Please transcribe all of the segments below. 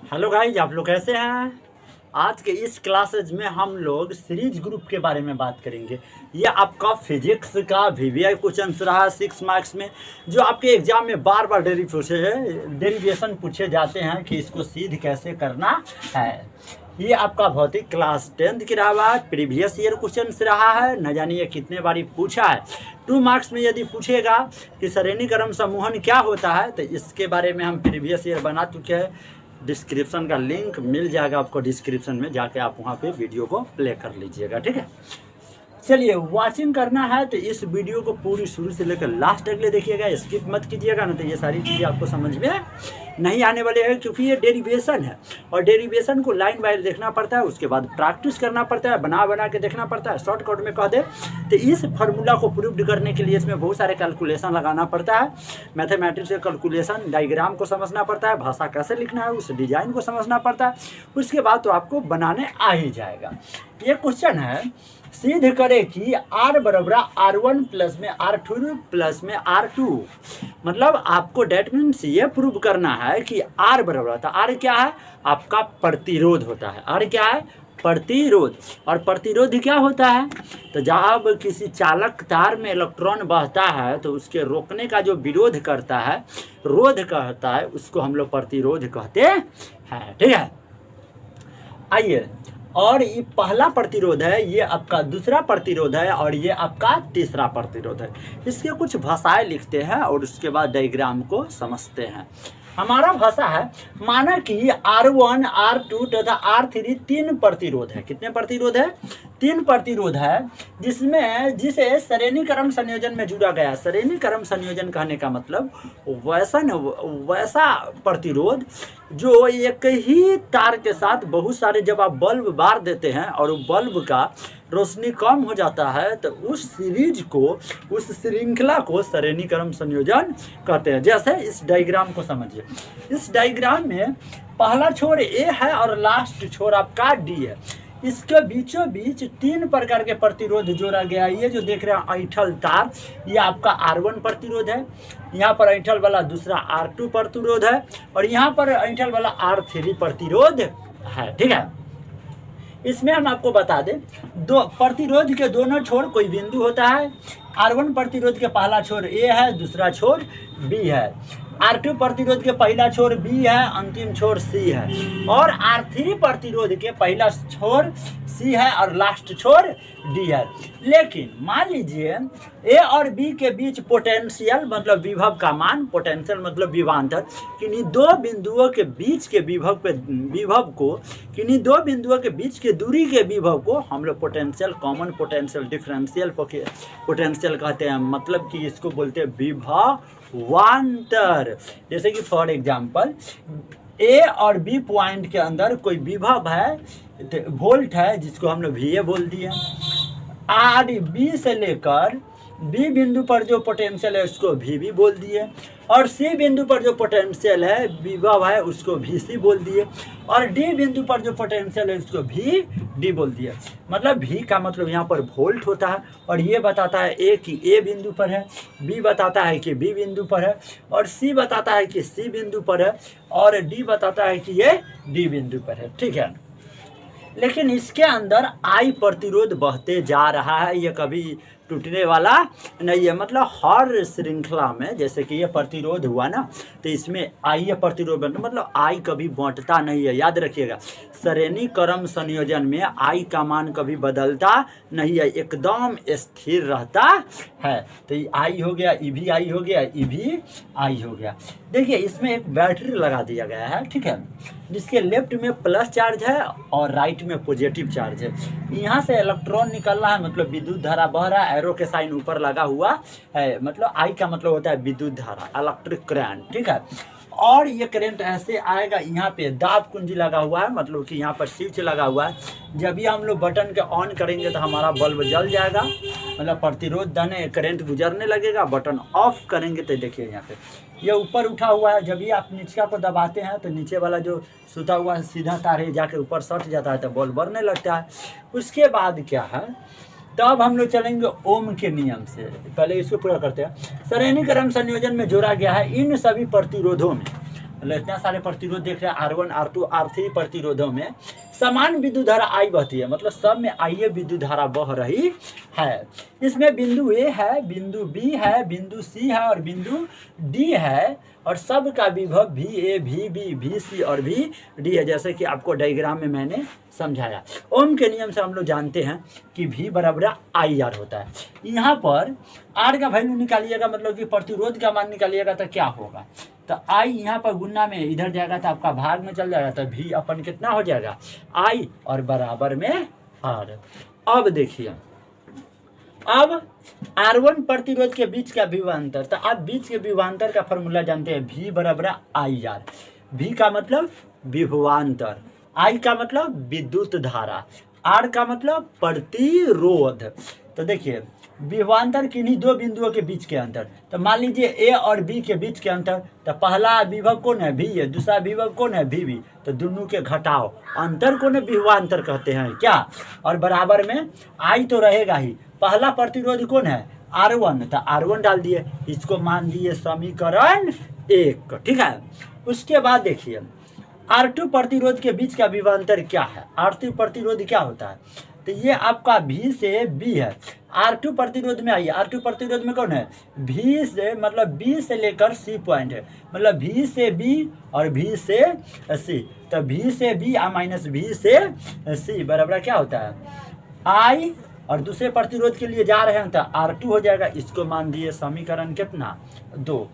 Hello guys, आप लोग कैसे हैं। आज के इस क्लासेज में हम लोग सीरीज ग्रुप के बारे में बात करेंगे। ये आपका फिजिक्स का VVI क्वेश्चन रहा 6 मार्क्स में, जो आपके एग्जाम में बार बार डेरिवेशन पूछे जाते हैं कि इसको सिद्ध कैसे करना है। ये आपका भौतिक क्लास 10th की रहा हुआ है, प्रीवियस ईयर क्वेश्चन रहा है, न जानिए कितने बारी पूछा है। 2 मार्क्स में यदि पूछेगा कि श्रेणीक्रम समूहन क्या होता है, तो इसके बारे में हम प्रीवियस ईयर बना चुके हैं। डिस्क्रिप्शन का लिंक मिल जाएगा आपको, डिस्क्रिप्शन में जाके आप वहाँ पे वीडियो को प्ले कर लीजिएगा, ठीक है। चलिए, वाचिंग करना है तो इस वीडियो को पूरी शुरू से लेकर लास्ट तक ले देखिएगा, स्किप मत कीजिएगा, ना तो ये सारी चीज़ें आपको समझ में नहीं आने वाले हैं, क्योंकि ये डेरिवेशन है और डेरिवेशन को लाइन बाय देखना पड़ता है, उसके बाद प्रैक्टिस करना पड़ता है, बना बना के देखना पड़ता है। शॉर्टकट में कह दे तो इस फार्मूला को प्रूव करने के लिए इसमें बहुत सारे कैलकुलेशन लगाना पड़ता है। मैथमेटिक्स के कैलकुलेशन, डायग्राम को समझना पड़ता है, भाषा कैसे लिखना है उस डिजाइन को समझना पड़ता है, उसके बाद तो आपको बनाने आ ही जाएगा। ये क्वेश्चन है, सिद्ध करे कि R बराबर R1 प्लस में R2 प्लस में R2, मतलब आपको डेट मीन्स ये प्रूव करना है कि R बराबर होता है। R क्या है? आपका प्रतिरोध होता है। R क्या है? प्रतिरोध। और प्रतिरोध क्या होता है? तो जब किसी चालक तार में इलेक्ट्रॉन बहता है तो उसके रोकने का जो विरोध करता है, रोध कहता है, उसको हम लोग प्रतिरोध कहते हैं, ठीक है। आइए, और ये पहला प्रतिरोध है, ये आपका दूसरा प्रतिरोध है, और ये आपका तीसरा प्रतिरोध है। इसके कुछ भाषाएं लिखते हैं और उसके बाद डायग्राम को समझते हैं। हमारा भाषा है, माना कि R1, R2 तथा R3 तीन प्रतिरोध है। कितने प्रतिरोध है? 3 प्रतिरोध है, जिसे श्रेणीक्रम संयोजन में जुड़ा गया है। श्रेणीक्रम संयोजन कहने का मतलब वैसा प्रतिरोध जो एक ही तार के साथ बहुत सारे, जब आप बल्ब बार देते हैं और बल्ब का रोशनी कम हो जाता है, तो उस सीरीज को, उस श्रृंखला को श्रेणीक्रम संयोजन कहते हैं। जैसे इस डायग्राम को समझिए। इस डायग्राम में पहला छोर A है और लास्ट छोर आपका D है। इसके बीचों बीच 3 प्रकार के प्रतिरोध जोड़ा गया है। ये जो देख रहे हैं ऐंठल तार, ये आपका R1 प्रतिरोध है, यहाँ पर ऐंठल वाला दूसरा R2 प्रतिरोध है, और यहाँ पर ऐंठल वाला R3 प्रतिरोध है, ठीक है। इसमें हम आपको बता दें, दो प्रतिरोध के दोनों छोर कोई बिंदु होता है। R1 प्रतिरोध के पहला छोर A है, दूसरा छोर B है। R2 प्रतिरोध के पहला छोर B है, अंतिम छोर C है। और R3 प्रतिरोध के पहला छोर C है और लास्ट छोर D है। लेकिन मान लीजिए A और B के बीच पोटेंशियल मतलब विभव का मान, पोटेंशियल मतलब विभवांतर, किन्हीं दो बिंदुओं के बीच के विभव को, किन्हीं दो बिंदुओं के बीच के दूरी के विभव को हम लोग potential, common potential, differential potential कहते हैं। मतलब कि इसको बोलते हैं विभवांतर। जैसे कि फॉर एग्जांपल A और B पॉइंट के अंदर कोई विभव है, वोल्ट है, जिसको हम लोग VA बोल दिए। R B से लेकर B बिंदु पर जो पोटेंशियल है उसको VB बोल दिए, और C बिंदु पर जो पोटेंशियल है, विभव है, उसको VC बोल दिए, और D बिंदु पर जो पोटेंशियल है उसको VD बोल दिया। मतलब V का मतलब यहाँ पर वोल्ट होता है, और ये बताता है A कि A बिंदु पर है, B बताता है कि B बिंदु पर है, और C बताता है कि C बिंदु पर है, और D बताता है कि ये D बिंदु पर है, ठीक है। लेकिन इसके अंदर I प्रतिरोध बहते जा रहा है, ये कभी टूटने वाला नहीं है। मतलब हर श्रृंखला में, जैसे कि ये प्रतिरोध हुआ ना, तो इसमें I प्रतिरोध बनता, मतलब I कभी बांटता नहीं है। याद रखिएगा, श्रेणीक्रम संयोजन में I का मान कभी बदलता नहीं है, एकदम स्थिर रहता है। तो ये I हो गया, ये भी I हो गया, ये भी I हो गया। देखिए, इसमें एक बैटरी लगा दिया गया है, ठीक है, जिसके लेफ्ट में प्लस चार्ज है और राइट में पॉजिटिव चार्ज है। यहाँ से इलेक्ट्रॉन निकल रहा है, मतलब विद्युत धारा बह रहा है। एरो के साइन ऊपर लगा हुआ है, मतलब I का मतलब होता है विद्युत धारा, इलेक्ट्रिक करंट, ठीक है। और ये करंट ऐसे आएगा, यहाँ पे दाब कुंजी लगा हुआ है, मतलब कि यहाँ पर स्विच लगा हुआ है। जब भी हम लोग बटन के ऑन करेंगे तो हमारा बल्ब जल जाएगा, मतलब प्रतिरोध धने करंट गुजरने लगेगा। बटन ऑफ करेंगे तो देखिए यहाँ पे ये ऊपर उठा हुआ है। जब भी आप नीचे को दबाते हैं तो नीचे वाला जो सुता हुआ सीधा तार है जाके ऊपर सट जाता है, तो बल्ब बढ़ने लगता है। उसके बाद क्या है, तब हम लोग चलेंगे ओम के नियम से। पहले इसको पूरा करते हैं। श्रेणीक्रम संयोजन में जोड़ा गया है इन सभी प्रतिरोधों में मतलब इतना सारे प्रतिरोध देख रहे हैं, R1 R2 R3 प्रतिरोधों में समान विद्युत धारा I बहती है, मतलब सब में I विद्युत धारा बह रही है। इसमें बिंदु A है, बिंदु B है, बिंदु C है और बिंदु D है, और सब का विभव VA VB VC और VD है, जैसे कि आपको डायग्राम में मैंने समझाया। ओम के नियम से हम लोग जानते हैं कि V बराबर IR होता है। यहाँ पर R का वैल्यू निकालिएगा, मतलब कि प्रतिरोध का मान निकालिएगा तो क्या होगा, तो I यहाँ पर गुना में इधर जाएगा तो आपका भाग में चल जाएगा, तो V अपन कितना हो जाएगा I और बराबर में R। अब देखिए, अब R1 प्रतिरोध के बीच का विभवांतर, तो आप बीच के विभवांतर का फॉर्मूला जानते हैं, V बराबर IR। V का मतलब विभवांतर, I का मतलब विद्युत धारा, R का मतलब प्रतिरोध। तो देखिए विभवांतर किन्हीं दो बिंदुओं के बीच के अंतर, तो मान लीजिए A और B के बीच के अंतर, तो पहला विभव कौन है V है, दूसरा विभव कौन है VB, तो दोनों के घटाव अंतर को विभवांतर कहते हैं क्या, और बराबर में I तो रहेगा ही। पहला प्रतिरोध कौन है R1, तो R1 डाल दिए, इसको मान दिए समीकरण 1, ठीक है। उसके बाद देखिए R2 प्रतिरोध के बीच का विभवांतर क्या है, R2 प्रतिरोध क्या होता है, तो ये आपका V से B है। R2 प्रतिरोध में आइए, R2 प्रतिरोध में कौन है V से, मतलब B से लेकर C पॉइंट है, मतलब V से B और V से C, तो V से B माइनस V से C बराबर क्या होता है I, और दूसरे प्रतिरोध के लिए जा रहे हैं तो R2 हो जाएगा, इसको मान दिए समीकरण कितना 2।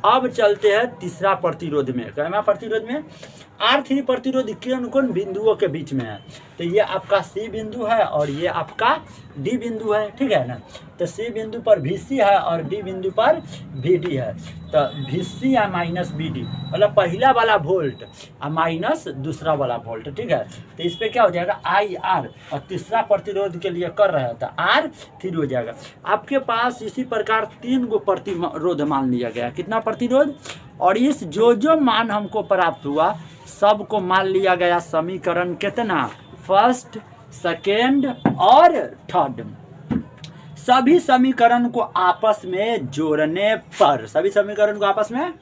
अब चलते हैं तीसरा प्रतिरोध में, कहना प्रतिरोध में R3 प्रतिरोध किन कौन बिंदुओं के बीच में है, तो ये आपका C बिंदु है और ये आपका D बिंदु है, ठीक है ना। तो C बिंदु पर VC है और D बिंदु पर VD है, तो VC या माइनस VD, मतलब पहला वाला वोल्ट माइनस दूसरा वाला वोल्ट, ठीक है। तो इस पर क्या हो जाएगा IR, और तीसरा प्रतिरोध के लिए कर रहे हैं तो R3 हो जाएगा। आपके पास इसी प्रकार 3 गो प्रतिरोध मान लिया गया, कितना प्रतिरोध, और इस जो मान हमको प्राप्त हुआ सबको मान लिया गया समीकरण कितना, फर्स्ट सेकेंड और थर्ड। सभी समीकरण को आपस में जोड़ने पर, सभी समीकरण को आपस में,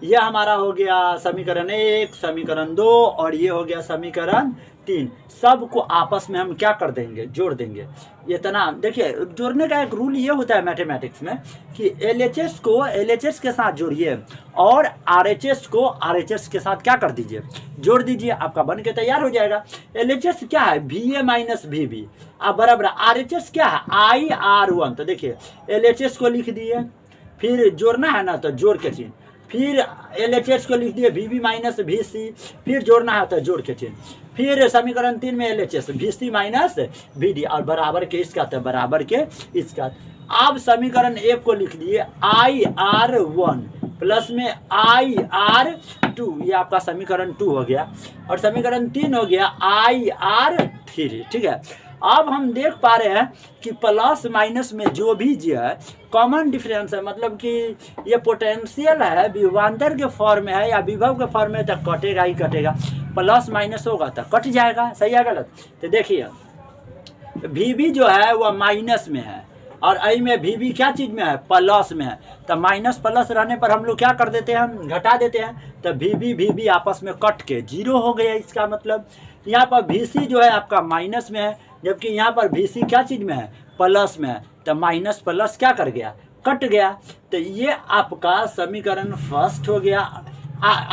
यह हमारा हो गया समीकरण 1, समीकरण 2 और ये हो गया समीकरण 3, सबको आपस में हम क्या कर देंगे, जोड़ देंगे। इतना देखिए, जोड़ने का एक रूल ये होता है मैथमेटिक्स में कि LHS को LHS के साथ जोड़िए और RHS को RHS के साथ क्या कर दीजिए, जोड़ दीजिए, आपका बन के तैयार हो जाएगा। LHS क्या है VA माइनस VB, अब बराबर RHS क्या है IR1, तो देखिए LHS को लिख दिए, फिर जोड़ना है ना तो जोड़ के चिन्ह, फिर LHS को लिख दिए VB माइनस VC, फिर जोड़ना है तो जोड़ के चिन्ह, फिर समीकरण 3 में LHS VC माइनस VD और बराबर के इसका तो बराबर के इसका। अब समीकरण 1 को लिख दिए IR1 प्लस में IR2, ये आपका समीकरण 2 हो गया, और समीकरण 3 हो गया IR3, ठीक है। अब हम देख पा रहे हैं कि प्लस माइनस में जो भी जो है कॉमन डिफरेंस है, मतलब कि ये पोटेंशियल है, विभवांतर के फॉर्म में है या विभव के फॉर्म में, तो कटेगा ही कटेगा, प्लस माइनस होगा तो कट जाएगा, सही है गलत। तो देखिए VB जो है वह माइनस में है और आई में VB क्या चीज़ में है, प्लस में है, तो माइनस प्लस रहने पर हम लोग क्या कर देते हैं, घटा देते हैं, तो VB आपस में कट के 0 हो गया। इसका मतलब यहाँ पर VC जो है आपका माइनस में है, जबकि यहाँ पर VC क्या चीज़ में है, प्लस में है, तो माइनस प्लस क्या कर गया, कट गया। तो ये आपका समीकरण फर्स्ट हो गया,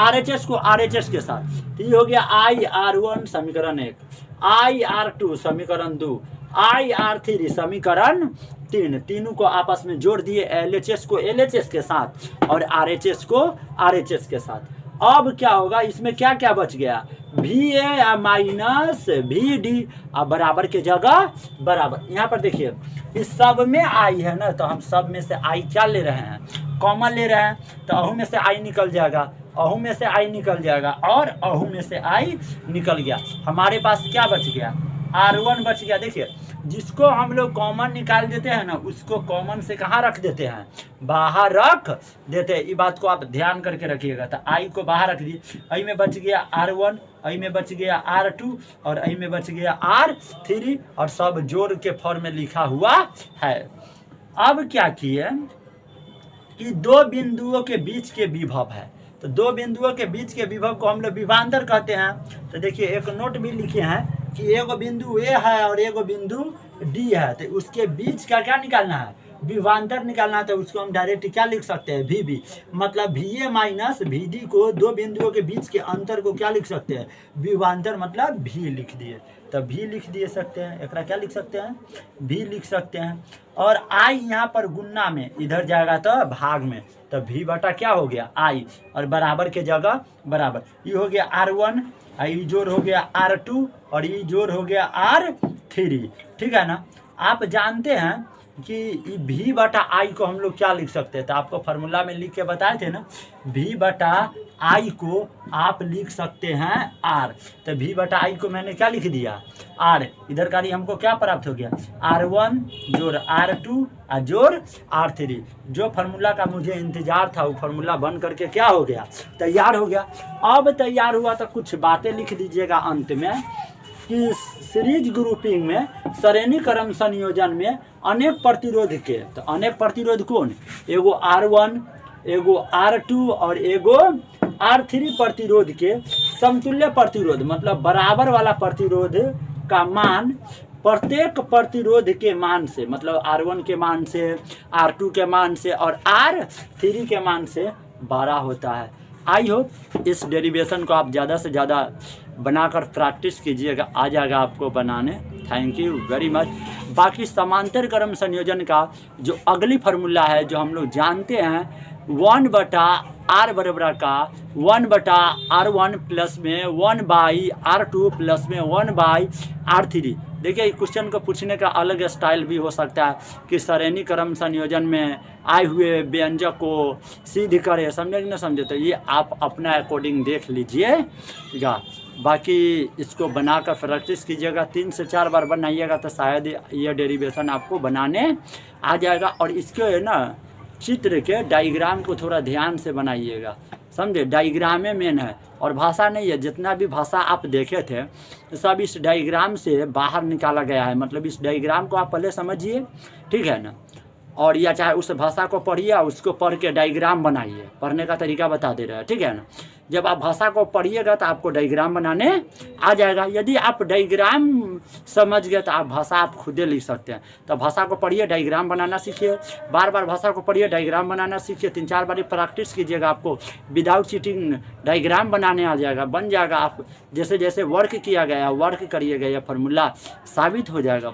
RHS को RHS के साथ, तो ये हो गया IR1 समीकरण 1, IR2 समीकरण 2, IR3 समीकरण 3, तीनों को आपस में जोड़ दिए, LHS को LHS के साथ और RHS को RHS के साथ। अब क्या होगा, इसमें क्या क्या बच गया, VA माइनस VD, अब बराबर के जगह बराबर। यहाँ पर देखिए इस सब में I है ना, तो हम सब में से I क्या ले रहे हैं, कॉमन ले रहे हैं, तो अहू में से I निकल जाएगा, अहू में से I निकल जाएगा और अहू में से I निकल गया। हमारे पास क्या बच गया, R1 बच गया। देखिए जिसको हम लोग कॉमन निकाल देते हैं ना, उसको कॉमन से कहाँ रख देते हैं, बाहर रख देते हैं। ये बात को आप ध्यान करके रखिएगा। तो I को बाहर रख दिए, आई में बच गया R1, आई में बच गया R2 और आई में बच गया R3, और सब जोड़ के फॉर्म में लिखा हुआ है। अब क्या किए कि दो बिंदुओं के बीच के विभव है, तो दो बिंदुओं के बीच के विभव को हम लोग विभवांतर कहते हैं। तो देखिए एक नोट भी लिखे हैं कि एगो बिंदु ए है और एगो बिंदु डी है, तो उसके बीच का क्या निकालना है, विभवांतर निकालना है। तो उसको हम डायरेक्ट क्या लिख सकते हैं, वी बी, मतलब V A minus V D को दो बिंदुओं के बीच के अंतर को क्या लिख सकते हैं, विभवांतर, मतलब भी लिख दिए। तो भी लिख दिए सकते हैं, एक क्या लिख सकते हैं, भी लिख सकते हैं। और आई यहाँ पर गुन्ना में इधर जाएगा तो भाग में, तो भी बटा क्या हो गया आई, और बराबर के जगह बराबर, ये हो गया R1, ये जोड़ हो गया R2 और ये जोड़ हो गया R3, ठीक है ना। आप जानते हैं कि भी बटा आई को हम लोग क्या लिख सकते हैं, तो आपको फार्मूला में लिख के बताए थे ना, भी बटा आई को आप लिख सकते हैं आर। तो भी बटा आई को मैंने क्या लिख दिया, आर। इधर का हमको क्या प्राप्त हो गया, R1 जोड़ R2 जोड़ R3। जो फार्मूला का मुझे इंतजार था वो फार्मूला बन करके क्या हो गया, तैयार हो गया। अब तैयार हुआ तो कुछ बातें लिख दीजिएगा अंत में कि सीरीज ग्रुपिंग में, श्रेणी क्रम संयोजन में अनेक प्रतिरोध के, तो अनेक प्रतिरोध कौन, एगो R1 एगो R2 और एगो R3 प्रतिरोध के समतुल्य प्रतिरोध, मतलब बराबर वाला प्रतिरोध का मान प्रत्येक प्रतिरोध के मान से, मतलब R1 के मान से, R2 के मान से और R3 के मान से बड़ा होता है। आई होप इस डेरिवेशन को आप ज़्यादा से ज़्यादा बनाकर प्रैक्टिस कीजिएगा, आ जाएगा आपको बनाने। Thank you very much. बाकी समांतर क्रम संयोजन का जो अगली फार्मूला है जो हम लोग जानते हैं, 1/r बराबर का 1/r1 प्लस में 1/r2 प्लस में 1/r3। देखिए क्वेश्चन को पूछने का अलग स्टाइल भी हो सकता है कि श्रेणी क्रम संयोजन में आए हुए व्यंजक को सिद्ध करें, समझे कि ना समझे, तो ये आप अपना अकॉर्डिंग देख लीजिएगा। बाकी इसको बनाकर प्रैक्टिस कीजिएगा, 3 से 4 बार बनाइएगा तो शायद ये डेरिवेशन आपको बनाने आ जाएगा। और इसके है ना चित्र के डायग्राम को थोड़ा ध्यान से बनाइएगा, समझे, डायग्राम में मेन है और भाषा नहीं है। जितना भी भाषा आप देखे थे सब इस डायग्राम से बाहर निकाला गया है, मतलब इस डायग्राम को आप पहले समझिए, ठीक है ना। और या चाहे उस भाषा को पढ़िए, उसको पढ़ के डायग्राम बनाइए, पढ़ने का तरीका बता दे रहे हैं, ठीक है ना। जब आप भाषा को पढ़िएगा तो आपको डायग्राम बनाने आ जाएगा। यदि आप डायग्राम समझ गए तो आप भाषा आप खुदे लिख सकते हैं। तो भाषा को पढ़िए, डायग्राम बनाना सीखिए, बार बार भाषा को पढ़िए, डायग्राम बनाना सीखिए, 3-4 बार प्रैक्टिस कीजिएगा, आपको विदाउट चीटिंग डायग्राम बनाने आ जाएगा, बन जाएगा। आप जैसे जैसे वर्क किया गया वर्क करिएगा, यह फार्मूला साबित हो जाएगा।